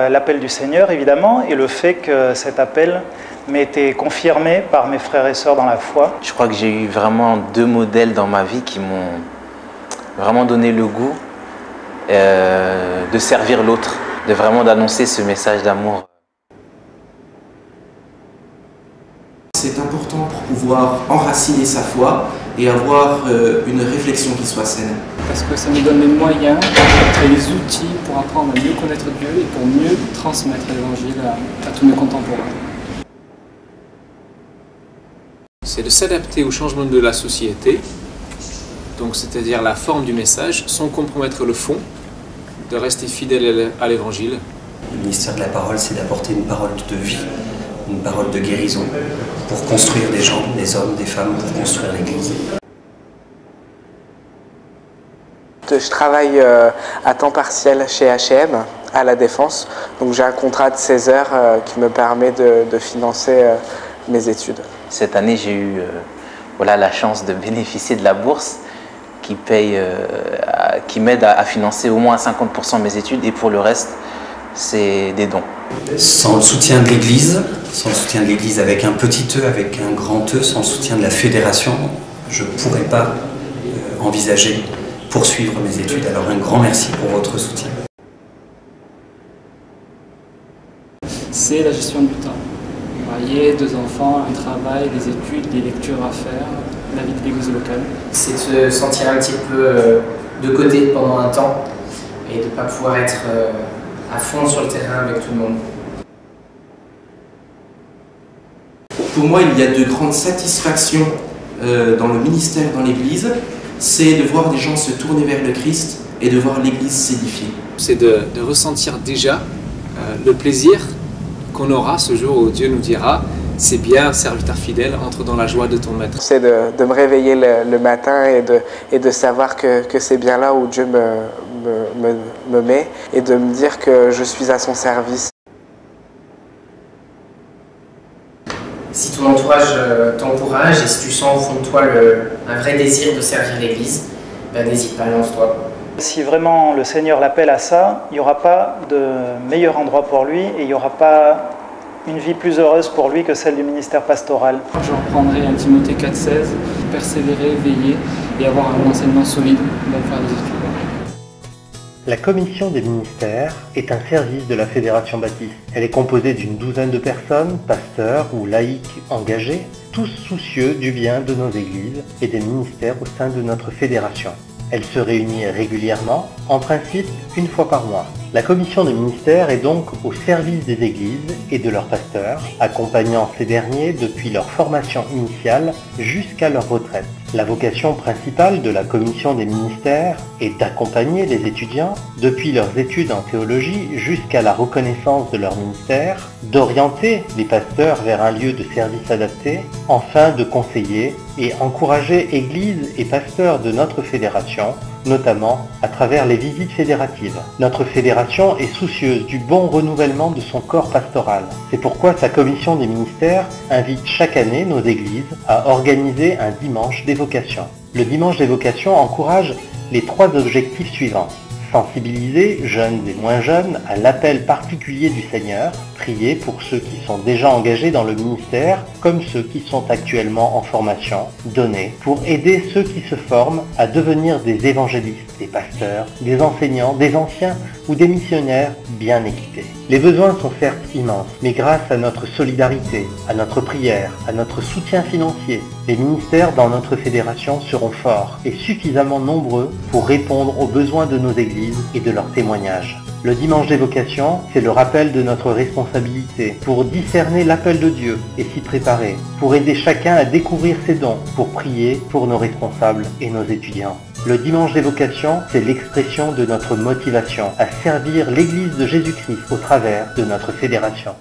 l'appel du Seigneur évidemment et le fait que cet appel m'ait été confirmé par mes frères et sœurs dans la foi. Je crois que j'ai eu vraiment deux modèles dans ma vie qui m'ont vraiment donné le goût de servir l'autre, de vraiment d'annoncer ce message d'amour. C'est important pour pouvoir enraciner sa foi et avoir une réflexion qui soit saine. Parce que ça nous donne les moyens et les outils pour apprendre à mieux connaître Dieu et pour mieux transmettre l'Évangile à tous nos contemporains. C'est de s'adapter au changement de la société, donc c'est-à-dire la forme du message, sans compromettre le fond, de rester fidèle à l'Évangile. Le ministère de la parole, c'est d'apporter une parole de vie, une parole de guérison, pour construire des gens, des hommes, des femmes, pour construire l'Église. Je travaille à temps partiel chez H&M à La Défense, donc j'ai un contrat de 16 heures qui me permet de financer mes études. Cette année, j'ai eu la chance de bénéficier de la bourse qui m'aide à financer au moins à 50% mes études et pour le reste, c'est des dons. Sans le soutien de l'Église, avec un petit E, avec un grand E, sans le soutien de la fédération, je ne pourrais pas envisager poursuivre mes études. Alors un grand merci pour votre soutien. C'est la gestion du temps. Marié, 2 enfants, un travail, des études, des lectures à faire, la vie de l'église locale. C'est de se sentir un petit peu de côté pendant un temps et de ne pas pouvoir être à fond sur le terrain avec tout le monde. Pour moi, il y a de grandes satisfactions dans le ministère, dans l'Église, c'est de voir des gens se tourner vers le Christ et de voir l'Église s'édifier. C'est de ressentir déjà le plaisir qu'on aura ce jour où Dieu nous dira « C'est bien, serviteur fidèle, entre dans la joie de ton maître ». C'est de me réveiller le matin et de savoir que c'est bien là où Dieu me met et de me dire que je suis à son service. Si ton entourage t'encourage et si tu sens au fond de toi un vrai désir de servir l'Église, ben n'hésite pas, lance-toi. Si vraiment le Seigneur l'appelle à ça, il n'y aura pas de meilleur endroit pour lui et il n'y aura pas une vie plus heureuse pour lui que celle du ministère pastoral. Je reprendrai un Timothée 4,16, persévérer, veiller et avoir un enseignement solide pour faire des études. La commission des ministères est un service de la Fédération baptiste. Elle est composée d'une douzaine de personnes, pasteurs ou laïcs engagés, tous soucieux du bien de nos églises et des ministères au sein de notre fédération. Elle se réunit régulièrement, en principe une fois par mois. La commission des ministères est donc au service des églises et de leurs pasteurs, accompagnant ces derniers depuis leur formation initiale jusqu'à leur retraite. La vocation principale de la commission des ministères est d'accompagner les étudiants depuis leurs études en théologie jusqu'à la reconnaissance de leur ministère, d'orienter les pasteurs vers un lieu de service adapté, enfin de conseiller et encourager églises et pasteurs de notre fédération, notamment à travers les visites fédératives. Notre fédération est soucieuse du bon renouvellement de son corps pastoral. C'est pourquoi sa commission des ministères invite chaque année nos églises à organiser un dimanche des vocations. Le dimanche des vocations encourage les 3 objectifs suivants. Sensibiliser, jeunes et moins jeunes, à l'appel particulier du Seigneur, prier pour ceux qui sont déjà engagés dans le ministère, comme ceux qui sont actuellement en formation, donner pour aider ceux qui se forment à devenir des évangélistes, des pasteurs, des enseignants, des anciens ou des missionnaires bien équipés. Les besoins sont certes immenses, mais grâce à notre solidarité, à notre prière, à notre soutien financier, les ministères dans notre fédération seront forts et suffisamment nombreux pour répondre aux besoins de nos églises et de leurs témoignages. Le dimanche des vocations, c'est le rappel de notre responsabilité pour discerner l'appel de Dieu et s'y préparer, pour aider chacun à découvrir ses dons, pour prier pour nos responsables et nos étudiants. Le dimanche des vocations, c'est l'expression de notre motivation à servir l'Église de Jésus-Christ au travers de notre fédération.